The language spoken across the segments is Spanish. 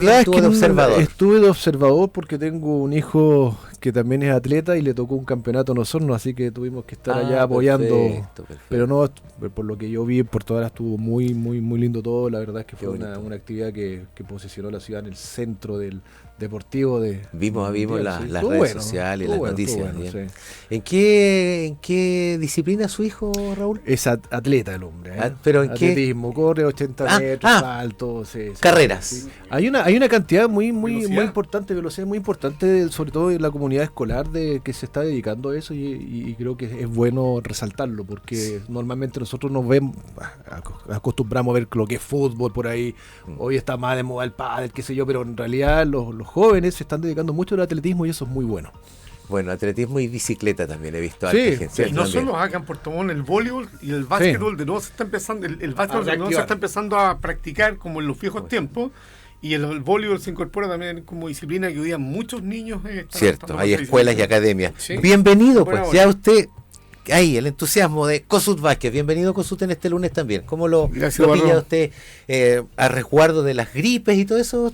Estuvo de observador. Estuve de observador porque tengo un hijo que también es atleta y le tocó un campeonato en Osorno, así que tuvimos que estar allá apoyando. Perfecto. Pero no, por lo que yo vi, Puerto Vara estuvo muy, muy, muy lindo todo. La verdad es que Qué fue bonito. una actividad que posicionó la ciudad en el centro del deportivo de Vimos mundial, las sí. redes Estuvo bueno, sociales, estuvo las bueno, noticias. estuvo bueno, Bien. sí. En qué disciplina su hijo, Raúl? Es atleta el hombre, ¿eh? ¿Pero en qué? Atletismo, corre 80 metros, salto, sí. Carreras. Sí. Hay una cantidad muy Velocidad. importante, velocidad muy importante, sobre todo en la comunidad escolar que se está dedicando a eso y creo que es bueno resaltarlo porque normalmente nosotros nos vemos, acostumbramos a ver lo que es fútbol por ahí, hoy está más de moda el pádel, qué sé yo, pero en realidad los jóvenes se están dedicando mucho al atletismo y eso es muy bueno. Bueno, atletismo y bicicleta también he visto. Sí, harta gente, sí. Y no también. solo acá en Puerto Montt, el voleibol y el básquetbol de nuevo se está empezando, el básquetbol de nuevo se está empezando a practicar como en los viejos tiempos, y el voleibol se incorpora también como disciplina que hoy día muchos niños están Cierto, tomando hay esa escuelas y disciplina. academias. Sí. Bienvenido, Buena pues, hora. ya usted, ahí, el entusiasmo de Kossuth Vázquez. Bienvenido, Kossuth, en este lunes también. ¿Cómo Gracias, lo pilla Eduardo. usted a resguardo de las gripes y todo eso?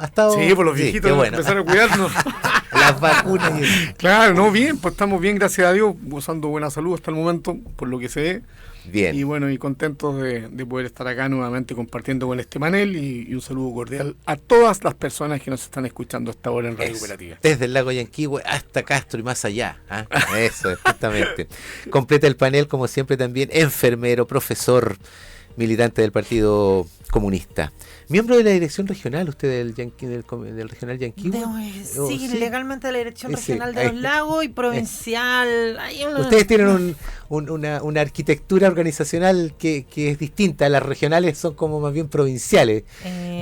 ¿Ha estado? Sí, por los viejitos qué bueno. empezaron a cuidarnos. Las vacunas y eso. Claro, no, bien, pues estamos bien, gracias a Dios, gozando buena salud hasta el momento, por lo que se ve. Bien. Y bueno, y contentos de poder estar acá nuevamente compartiendo con este panel y un saludo cordial a todas las personas que nos están escuchando hasta ahora en Radio Eso. Cooperativa. Desde el lago Yanquihue hasta Castro y más allá. ¿Ah? Eso, justamente. Completa el panel, como siempre, también enfermero, profesor, militante del Partido Comunista. Miembro de la dirección regional, usted del regional Yanquihue. Sí, legalmente de la Dirección Sí, Regional de ahí. los Lagos y provincial. Hay una- Ustedes tienen una arquitectura organizacional que es distinta. Las regionales son como más bien provinciales.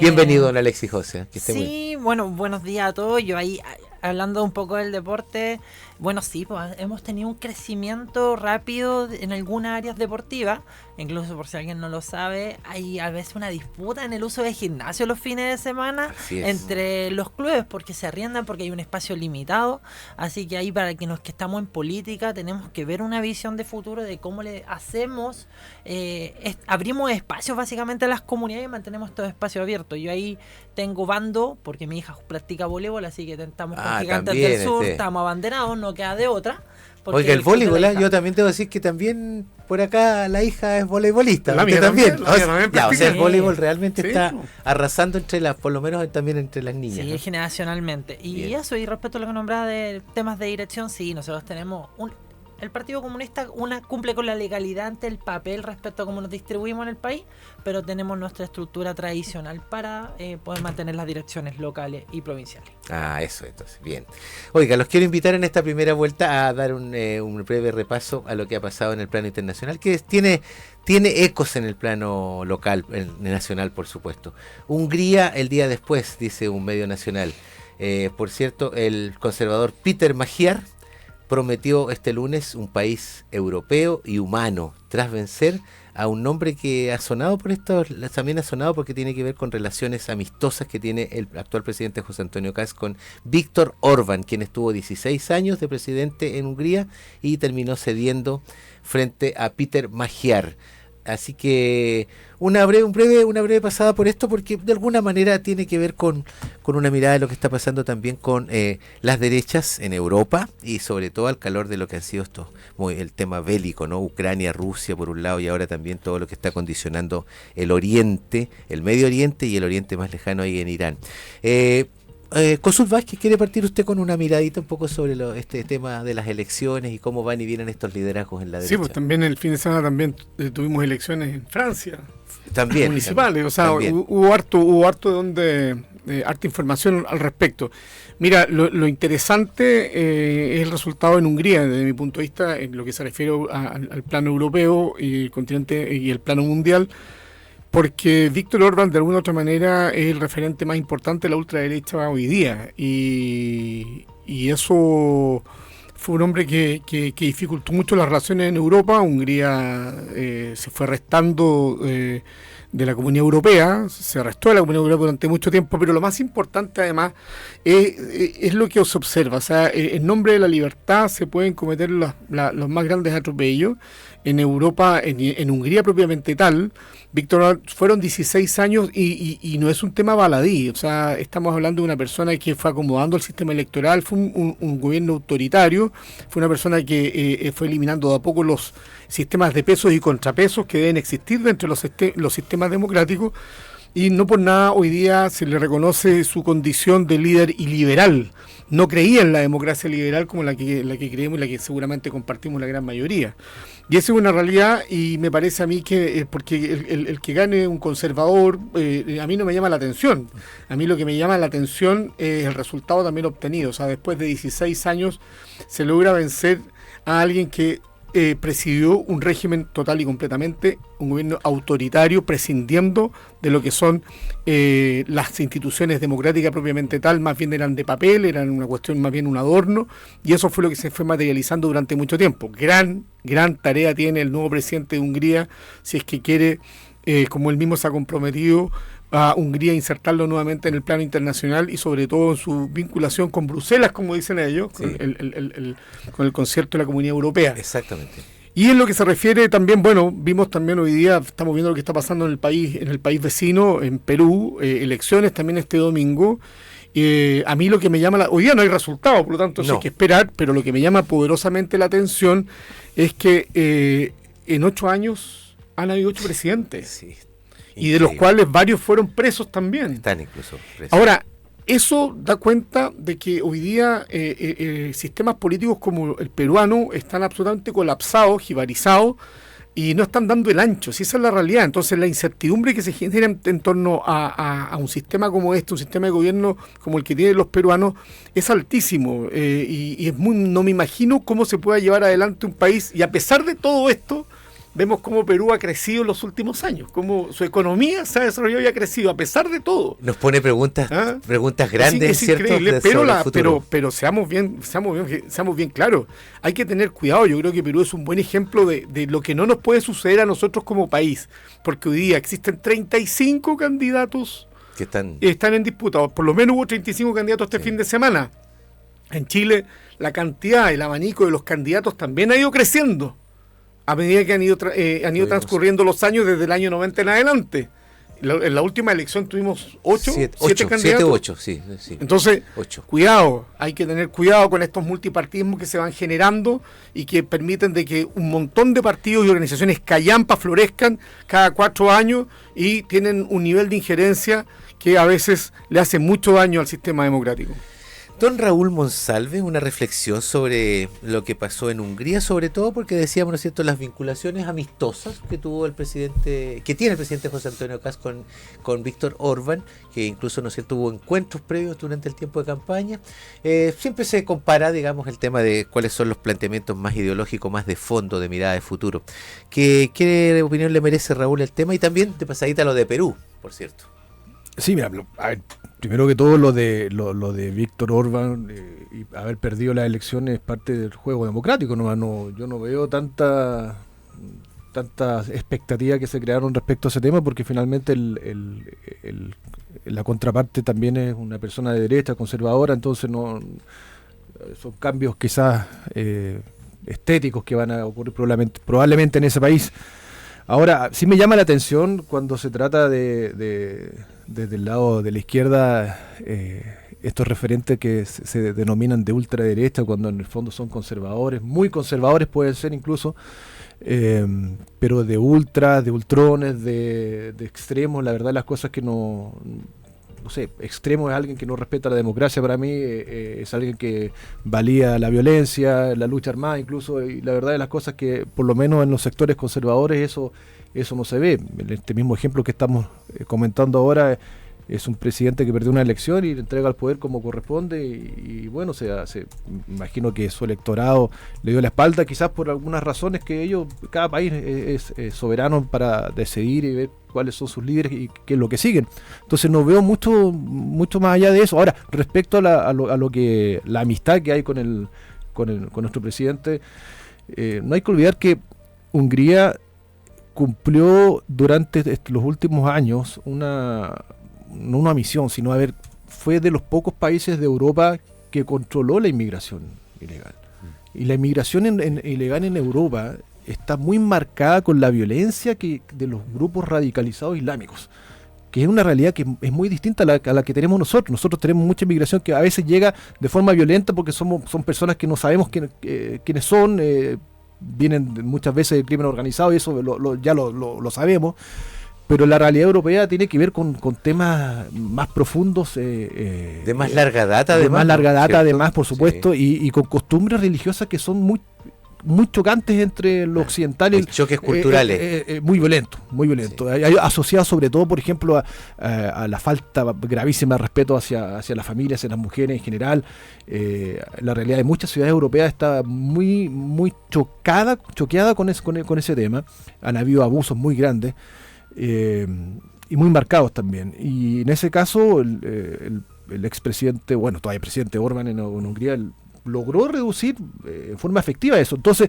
Bienvenido, don Alexis José. Que esté muy bien. Sí, bueno, buenos días a todos. Yo ahí, hablando un poco del deporte, bueno, sí, pues, hemos tenido un crecimiento rápido en algunas áreas deportivas. Incluso, por si alguien no lo sabe, hay a veces una disputa en el uso de gimnasio los fines de semana Así es. entre los clubes porque se arriendan, porque hay un espacio limitado. Así que ahí, para que nos que estamos en política, tenemos que ver una visión de futuro de cómo le hacemos, abrimos espacios básicamente a las comunidades y mantenemos estos espacios abiertos. Yo ahí tengo bando, porque mi hija practica voleibol, así que estamos con Gigantes también, del Sur, estamos abanderados, no queda de otra. porque Oiga, el club de voleibol, la hija- yo también debo decir que también por acá la hija es voleibolista. La usted mía también, la O mía sea, también ya, o sea, el practica. voleibol realmente Sí, está po. arrasando por lo menos también entre las niñas. Sí, ¿no? generacionalmente. Y Bien. eso, y respecto a lo que nombraba de temas de dirección, sí, nosotros tenemos el Partido Comunista cumple con la legalidad ante el papel respecto a cómo nos distribuimos en el país, pero tenemos nuestra estructura tradicional para poder mantener las direcciones locales y provinciales. Ah, eso, entonces, bien. Oiga, los quiero invitar en esta primera vuelta a dar un breve repaso a lo que ha pasado en el plano internacional, que tiene ecos en el plano local, nacional, por supuesto. Hungría el día después, dice un medio nacional. Por cierto, el conservador Peter Magyar prometió este lunes un país europeo y humano, tras vencer a un nombre que ha sonado por esto, también ha sonado porque tiene que ver con relaciones amistosas que tiene el actual presidente José Antonio Kast con Viktor Orbán, quien estuvo 16 años de presidente en Hungría y terminó cediendo frente a Peter Magyar. Así que una breve pasada por esto, porque de alguna manera tiene que ver con una mirada de lo que está pasando también con las derechas en Europa y sobre todo al calor de lo que han sido el tema bélico, ¿no? Ucrania, Rusia por un lado y ahora también todo lo que está condicionando el Oriente, el Medio Oriente y el Oriente más lejano ahí en Irán. Kossuth Vázquez, ¿quiere partir usted con una miradita un poco sobre este tema de las elecciones y cómo van y vienen estos liderazgos en la derecha? Sí, pues también el fin de semana también tuvimos elecciones en Francia. También Municipales, o sea, también. hubo harto harta información al respecto. Mira, lo interesante es el resultado en Hungría, desde mi punto de vista, en lo que se refiere al plano europeo y el continente y el plano mundial, porque Viktor Orbán de alguna u otra manera es el referente más importante de la ultraderecha hoy día y eso fue un hombre que dificultó mucho las relaciones en Europa. Hungría se fue restando la Comunidad Europea, se restó de la Comunidad Europea durante mucho tiempo, pero lo más importante además es lo que se observa. O sea, en nombre de la libertad se pueden cometer los más grandes atropellos. En Europa, en Hungría propiamente tal, Víctor, fueron 16 años y no es un tema baladí. O sea, estamos hablando de una persona que fue acomodando el sistema electoral, fue un gobierno autoritario, fue una persona que fue eliminando de a poco los sistemas de pesos y contrapesos que deben existir dentro de los sistemas democráticos, y no por nada hoy día se le reconoce su condición de líder y liberal. No creía en la democracia liberal como la que creemos y la que seguramente compartimos la gran mayoría. Y esa es una realidad, y me parece a mí que porque el que gane un conservador, a mí no me llama la atención. A mí lo que me llama la atención es el resultado también obtenido. O sea, después de 16 años se logra vencer a alguien que presidió un régimen total y completamente, un gobierno autoritario, prescindiendo de lo que son las instituciones democráticas propiamente tal. Más bien eran de papel, eran una cuestión más bien un adorno, y eso fue lo que se fue materializando durante mucho tiempo. Gran tarea tiene el nuevo presidente de Hungría, si es que quiere, como él mismo se ha comprometido, a Hungría insertarlo nuevamente en el plano internacional, y sobre todo en su vinculación con Bruselas, como dicen ellos, sí, con el concierto de la Comunidad Europea. Exactamente. Y en lo que se refiere también, bueno, vimos también hoy día, estamos viendo lo que está pasando en el país vecino, en Perú, elecciones también este domingo. A mí lo que me llama, hoy día no hay resultado, por lo tanto no hay que esperar, pero lo que me llama poderosamente la atención es que en 8 años han habido 8 presidentes. Sí. Y de los cuales varios fueron presos también. Están incluso presos. Ahora, eso da cuenta de que hoy día sistemas políticos como el peruano están absolutamente colapsados, jibarizados, y no están dando el ancho. Si esa es la realidad. Entonces la incertidumbre que se genera en torno a un sistema como este, un sistema de gobierno como el que tienen los peruanos, es altísimo. Y es no me imagino cómo se pueda llevar adelante un país. Y a pesar de todo esto, vemos cómo Perú ha crecido en los últimos años, cómo su economía se ha desarrollado y ha crecido, a pesar de todo. Nos pone preguntas grandes, es ¿cierto? Increíble, pero seamos bien claros. Hay que tener cuidado. Yo creo que Perú es un buen ejemplo de lo que no nos puede suceder a nosotros como país, porque hoy día existen 35 candidatos que están en disputa. Por lo menos hubo 35 candidatos este fin de semana. En Chile, la cantidad, el abanico de los candidatos también ha ido creciendo a medida que han ido transcurriendo los años desde el año 90 en adelante. En la última elección tuvimos 7 candidatos. 7 u 8, sí. Entonces, 8. Cuidado, hay que tener cuidado con estos multipartismos que se van generando y que permiten de que un montón de partidos y organizaciones callampa florezcan cada 4 años y tienen un nivel de injerencia que a veces le hace mucho daño al sistema democrático. Don Raúl Monsalve, una reflexión sobre lo que pasó en Hungría, sobre todo porque decíamos, ¿no es cierto?, las vinculaciones amistosas que tiene el presidente José Antonio Kast con Víctor Orbán, que incluso, ¿no es cierto?, hubo encuentros previos durante el tiempo de campaña. Siempre se compara, digamos, el tema de cuáles son los planteamientos más ideológicos, más de fondo, de mirada de futuro. ¿Qué opinión le merece, Raúl, el tema? Y también de pasadita lo de Perú, por cierto. Sí, mira, a ver, primero que todo lo de Víctor Orbán y haber perdido las elecciones es parte del juego democrático. Yo no veo tanta expectativa que se crearon respecto a ese tema, porque finalmente la contraparte también es una persona de derecha, conservadora, entonces no son cambios quizás estéticos que van a ocurrir probablemente en ese país. Ahora, sí me llama la atención cuando se trata desde el lado de la izquierda, estos referentes que se denominan de ultraderecha, cuando en el fondo son conservadores, muy conservadores pueden ser incluso, pero de ultrones, de extremos. La verdad, las cosas que no sé, extremo es alguien que no respeta la democracia. Para mí es alguien que valía la violencia, la lucha armada incluso, y la verdad de las cosas que por lo menos en los sectores conservadores eso no se ve. En este mismo ejemplo que estamos comentando ahora, es un presidente que perdió una elección y le entrega el poder como corresponde, y bueno, imagino que su electorado le dio la espalda, quizás por algunas razones que cada país es soberano para decidir y ver cuáles son sus líderes y qué es lo que siguen. Entonces no veo mucho más allá de eso. Ahora, respecto a lo que la amistad que hay con nuestro presidente, no hay que olvidar que Hungría cumplió durante los últimos años no una misión, sino fue de los pocos países de Europa que controló la inmigración ilegal. Y la inmigración ilegal en Europa está muy marcada con la violencia de los grupos radicalizados islámicos, que es una realidad que es muy distinta a la que tenemos nosotros. Nosotros tenemos mucha inmigración que a veces llega de forma violenta porque son personas que no sabemos quiénes son, vienen muchas veces del crimen organizado y eso ya lo sabemos. Pero la realidad europea tiene que ver con temas más profundos. De más larga data, de más larga data, ¿cierto? además, por supuesto, Sí. y con costumbres religiosas que son muy chocantes entre los occidentales. Hay choques culturales. Muy violentos, muy violentos. Sí. Hay asociados sobre todo, por ejemplo, a la falta gravísima de respeto hacia las familias, hacia las mujeres en general. La realidad de muchas ciudades europeas está muy choqueada con ese tema. Han habido abusos muy grandes. Y muy marcados también. Y en ese caso, el expresidente, bueno, todavía presidente Orbán en Hungría, logró reducir en forma efectiva eso. Entonces,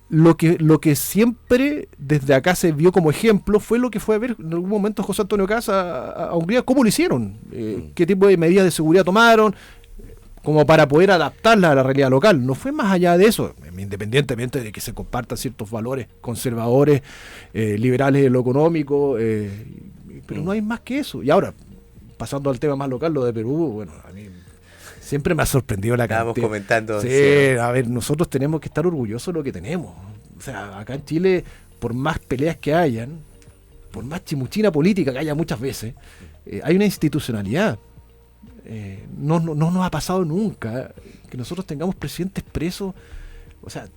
lo que siempre desde acá se vio como ejemplo fue lo que fue a ver en algún momento José Antonio Caz a Hungría, cómo lo hicieron, qué tipo de medidas de seguridad tomaron, como para poder adaptarla a la realidad local. No fue más allá de eso, independientemente de que se compartan ciertos valores conservadores, liberales en lo económico, pero no hay más que eso. Y ahora, pasando al tema más local, lo de Perú, bueno, a mí siempre me ha sorprendido la cantidad. Estábamos comentando. Sí, a ver, nosotros tenemos que estar orgullosos de lo que tenemos. O sea, acá en Chile, por más peleas que hayan, por más chimuchina política que haya muchas veces, hay una institucionalidad. No nos ha pasado nunca que nosotros tengamos presidentes presos. O sea,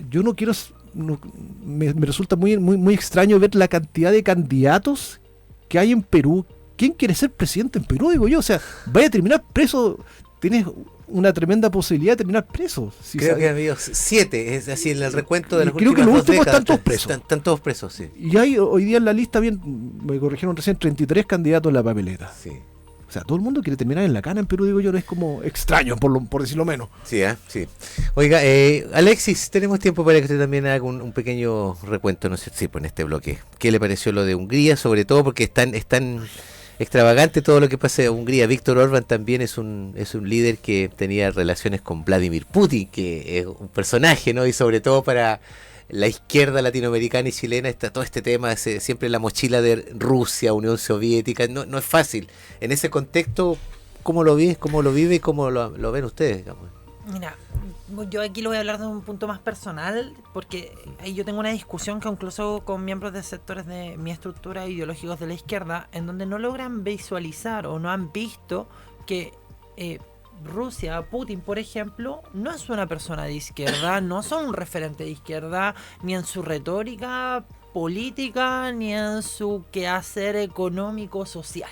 yo no quiero, me resulta muy extraño ver la cantidad de candidatos que hay en Perú. ¿Quién quiere ser presidente en Perú? Digo yo, o sea, vaya a terminar preso, tienes una tremenda posibilidad de terminar preso. Creo que ha habido 7, es así en el recuento de las creo últimas que los 2 últimos décadas. están todos presos. Están todos presos, sí. Y hay hoy día en la lista, bien, me corrigieron recién, 33 candidatos en la papeleta. Sí. O sea, todo el mundo quiere terminar en la cana en Perú, digo yo, no es como extraño, por decirlo menos. Sí, sí. Oiga, Alexis, tenemos tiempo para que usted también haga un pequeño recuento, no sé si en este bloque. ¿Qué le pareció lo de Hungría? Sobre todo porque es tan extravagante todo lo que pasa en Hungría. Víctor Orbán también es un líder que tenía relaciones con Vladimir Putin, que es un personaje, ¿no? Y sobre todo para la izquierda latinoamericana y chilena está todo este tema, siempre la mochila de Rusia, Unión Soviética, no es fácil. En ese contexto, ¿cómo lo vive y cómo lo ven ustedes, digamos? Mira, yo aquí lo voy a hablar de un punto más personal, porque ahí yo tengo una discusión que incluso con miembros de sectores de mi estructura ideológicos de la izquierda, en donde no logran visualizar o no han visto que Rusia, Putin, por ejemplo, no es una persona de izquierda, no son un referente de izquierda, ni en su retórica política, ni en su quehacer económico social.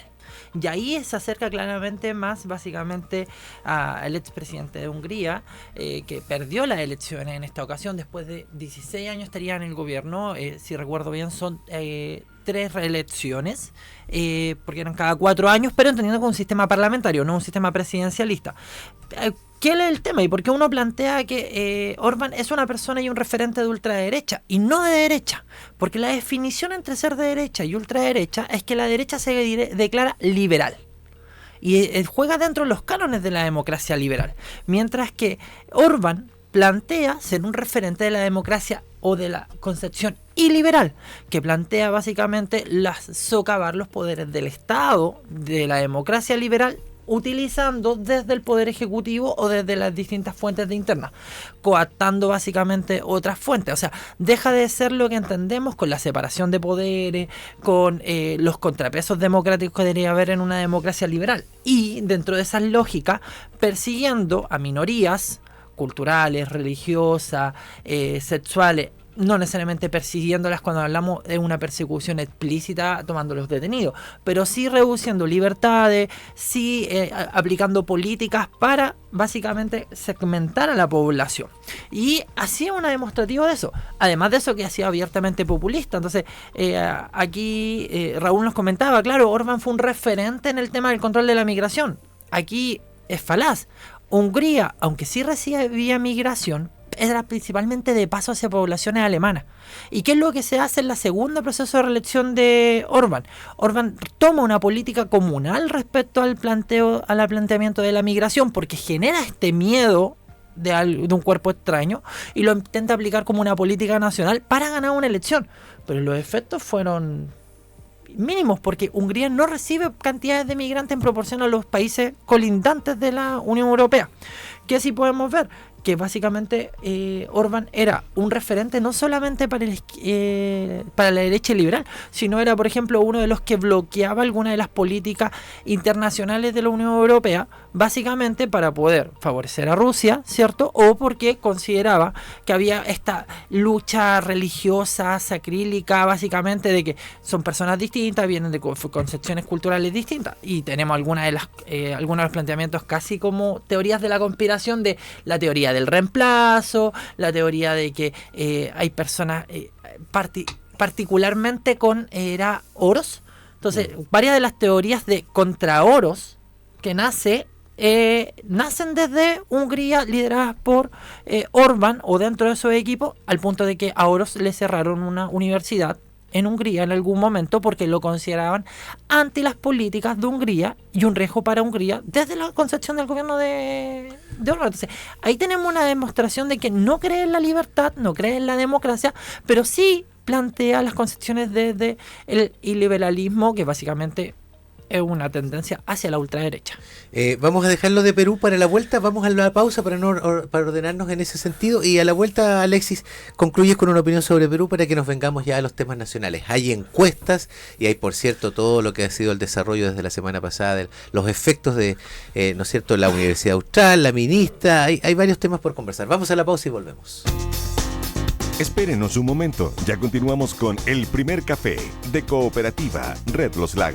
Y ahí se acerca claramente más básicamente al expresidente de Hungría, que perdió las elecciones en esta ocasión. Después de 16 años estaría en el gobierno, si recuerdo bien son 3 reelecciones, porque eran cada 4 años, pero entendiendo con un sistema parlamentario, no un sistema presidencialista. ¿Qué es el tema? ¿Y por qué uno plantea que Orbán es una persona y un referente de ultraderecha y no de derecha? Porque la definición entre ser de derecha y ultraderecha es que la derecha se declara liberal y juega dentro de los cánones de la democracia liberal, mientras que Orbán plantea ser un referente de la democracia o de la concepción iliberal, que plantea básicamente socavar los poderes del Estado, de la democracia liberal, utilizando desde el poder ejecutivo o desde las distintas fuentes de interna, coaptando básicamente otras fuentes. O sea, deja de ser lo que entendemos con la separación de poderes, con los contrapesos democráticos que debería haber en una democracia liberal, y dentro de esas lógicas persiguiendo a minorías culturales, religiosas, sexuales, no necesariamente persiguiéndolas cuando hablamos de una persecución explícita tomándolos detenidos, pero sí reduciendo libertades, sí aplicando políticas para básicamente segmentar a la población. Y hacía una demostrativa de eso, además de eso que hacía abiertamente populista. Entonces aquí Raúl nos comentaba, claro, Orbán fue un referente en el tema del control de la migración. Aquí es falaz. Hungría, aunque sí recibía migración, era principalmente de paso hacia poblaciones alemanas. ¿Y qué es lo que se hace en la segunda proceso de reelección de Orbán? Orbán toma una política comunal respecto al planteamiento de la migración, porque genera este miedo de un cuerpo extraño y lo intenta aplicar como una política nacional para ganar una elección. Pero los efectos fueron mínimos, porque Hungría no recibe cantidades de migrantes en proporción a los países colindantes de la Unión Europea. ¿Qué sí podemos ver? Que básicamente Orbán era un referente no solamente para la derecha liberal, sino era, por ejemplo, uno de los que bloqueaba algunas de las políticas internacionales de la Unión Europea, básicamente para poder favorecer a Rusia, ¿cierto? O porque consideraba que había esta lucha religiosa, sacrílica, básicamente de que son personas distintas, vienen de concepciones culturales distintas, y tenemos algunos de los planteamientos casi como teorías de la conspiración, de la teoría del reemplazo, la teoría de que hay personas particularmente con oros. Entonces, varias de las teorías de contra oros que nacen desde Hungría, lideradas por Orbán o dentro de su equipo, al punto de que a Oros le cerraron una universidad en Hungría en algún momento porque lo consideraban anti las políticas de Hungría y un riesgo para Hungría desde la concepción del gobierno de Orbán. Entonces, ahí tenemos una demostración de que no cree en la libertad, no cree en la democracia, pero sí plantea las concepciones desde el iliberalismo, que básicamente es una tendencia hacia la ultraderecha. Vamos a dejarlo de Perú para la vuelta, vamos a la pausa para ordenarnos en ese sentido, y a la vuelta, Alexis, concluyes con una opinión sobre Perú para que nos vengamos ya a los temas nacionales. Hay encuestas y hay, por cierto, todo lo que ha sido el desarrollo desde la semana pasada, los efectos de, ¿no es cierto?, la Universidad Austral, la ministra, hay varios temas por conversar. Vamos a la pausa y volvemos. Espérenos un momento, ya continuamos con El Primer Café de Cooperativa Red Los Lagos.